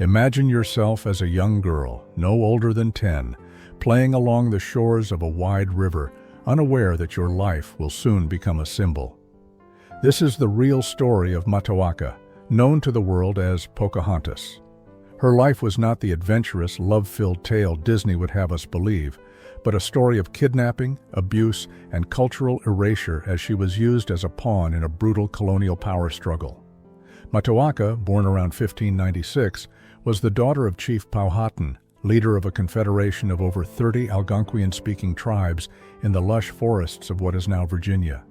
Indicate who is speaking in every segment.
Speaker 1: Imagine yourself as a young girl, no older than 10, playing along the shores of a wide river, unaware that your life will soon become a symbol. This is the real story of Matoaka, known to the world as Pocahontas. Her life was not the adventurous, love-filled tale Disney would have us believe, but a story of kidnapping, abuse, and cultural erasure as she was used as a pawn in a brutal colonial power struggle. Matoaka, born around 1596, was the daughter of Chief Powhatan, leader of a confederation of over 30 Algonquian-speaking tribes in the lush forests of what is now Virginia.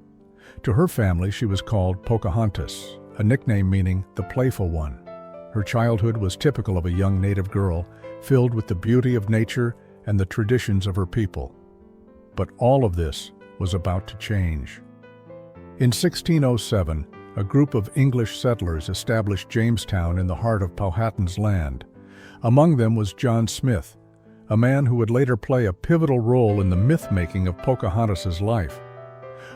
Speaker 1: To her family, she was called Pocahontas, a nickname meaning the playful one. Her childhood was typical of a young native girl, filled with the beauty of nature and the traditions of her people. But all of this was about to change. In 1607, a group of English settlers established Jamestown in the heart of Powhatan's land. Among them was John Smith, a man who would later play a pivotal role in the myth-making of Pocahontas's life.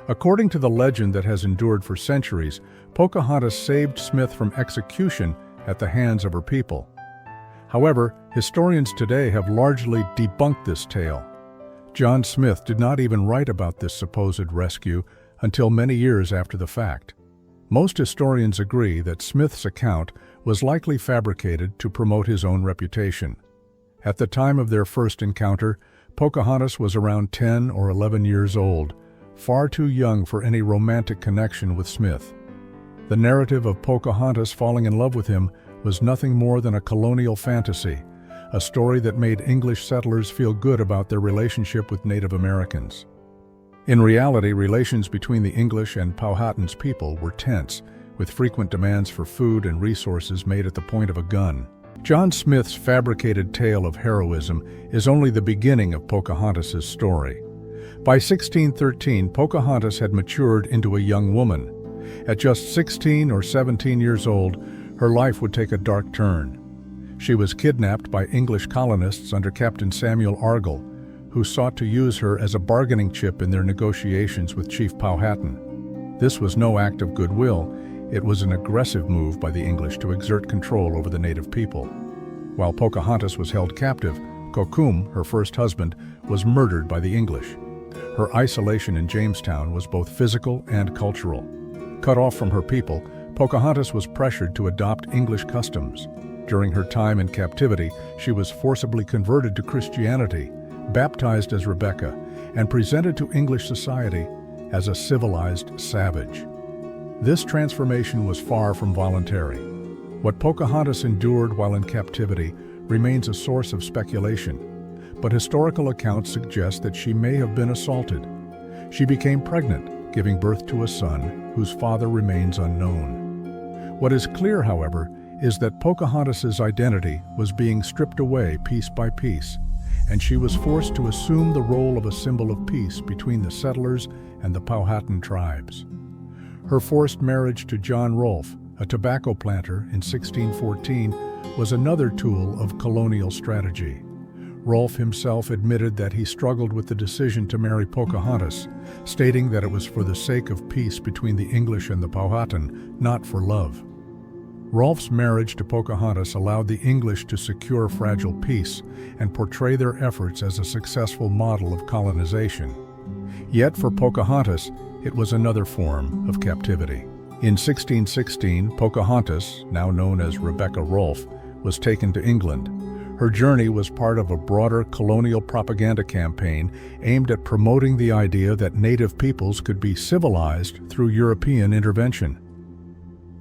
Speaker 1: According to the legend that has endured for centuries, Pocahontas saved Smith from execution at the hands of her people. However, historians today have largely debunked this tale. John Smith did not even write about this supposed rescue until many years after the fact. Most historians agree that Smith's account was likely fabricated to promote his own reputation. At the time of their first encounter, Pocahontas was around 10 or 11 years old, far too young for any romantic connection with Smith. The narrative of Pocahontas falling in love with him was nothing more than a colonial fantasy, a story that made English settlers feel good about their relationship with Native Americans. In reality, relations between the English and Powhatan's people were tense, with frequent demands for food and resources made at the point of a gun. John Smith's fabricated tale of heroism is only the beginning of Pocahontas's story. By 1613, Pocahontas had matured into a young woman. At just 16 or 17 years old, her life would take a dark turn. She was kidnapped by English colonists under Captain Samuel Argall, who sought to use her as a bargaining chip in their negotiations with Chief Powhatan. This was no act of goodwill, it was an aggressive move by the English to exert control over the native people. While Pocahontas was held captive, Kokum, her first husband, was murdered by the English. Her isolation in Jamestown was both physical and cultural. Cut off from her people, Pocahontas was pressured to adopt English customs. During her time in captivity, she was forcibly converted to Christianity, baptized as Rebecca, and presented to English society as a civilized savage. This transformation was far from voluntary. What Pocahontas endured while in captivity remains a source of speculation, but historical accounts suggest that she may have been assaulted. She became pregnant, giving birth to a son whose father remains unknown. What is clear, however, is that Pocahontas's identity was being stripped away piece by piece, and she was forced to assume the role of a symbol of peace between the settlers and the Powhatan tribes. Her forced marriage to John Rolfe, a tobacco planter, in 1614, was another tool of colonial strategy. Rolfe himself admitted that he struggled with the decision to marry Pocahontas, stating that it was for the sake of peace between the English and the Powhatan, not for love. Rolfe's marriage to Pocahontas allowed the English to secure fragile peace and portray their efforts as a successful model of colonization. Yet for Pocahontas, it was another form of captivity. In 1616, Pocahontas, now known as Rebecca Rolfe, was taken to England. Her journey was part of a broader colonial propaganda campaign aimed at promoting the idea that native peoples could be civilized through European intervention.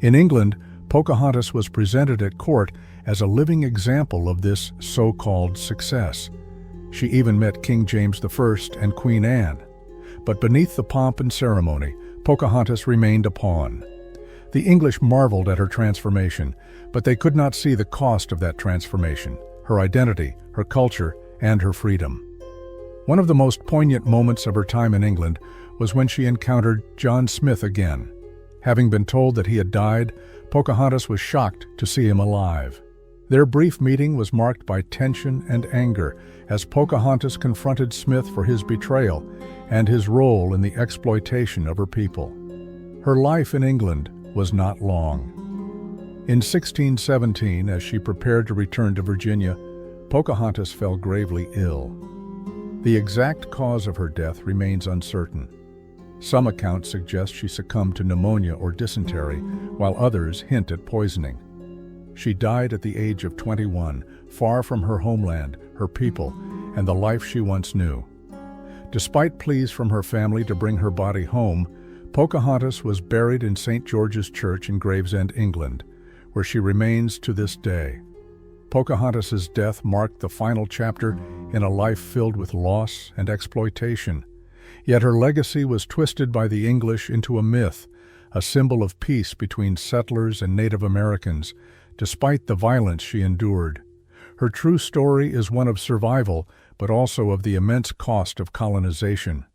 Speaker 1: In England, Pocahontas was presented at court as a living example of this so-called success. She even met King James I and Queen Anne. But beneath the pomp and ceremony, Pocahontas remained a pawn. The English marveled at her transformation, but they could not see the cost of that transformation, her identity, her culture, and her freedom. One of the most poignant moments of her time in England was when she encountered John Smith again. Having been told that he had died, Pocahontas was shocked to see him alive. Their brief meeting was marked by tension and anger as Pocahontas confronted Smith for his betrayal and his role in the exploitation of her people. Her life in England was not long. In 1617, as she prepared to return to Virginia, Pocahontas fell gravely ill. The exact cause of her death remains uncertain. Some accounts suggest she succumbed to pneumonia or dysentery, while others hint at poisoning. She died at the age of 21, far from her homeland, her people, and the life she once knew. Despite pleas from her family to bring her body home, Pocahontas was buried in St. George's Church in Gravesend, England, where she remains to this day. Pocahontas's death marked the final chapter in a life filled with loss and exploitation. Yet her legacy was twisted by the English into a myth, a symbol of peace between settlers and Native Americans, despite the violence she endured. Her true story is one of survival, but also of the immense cost of colonization.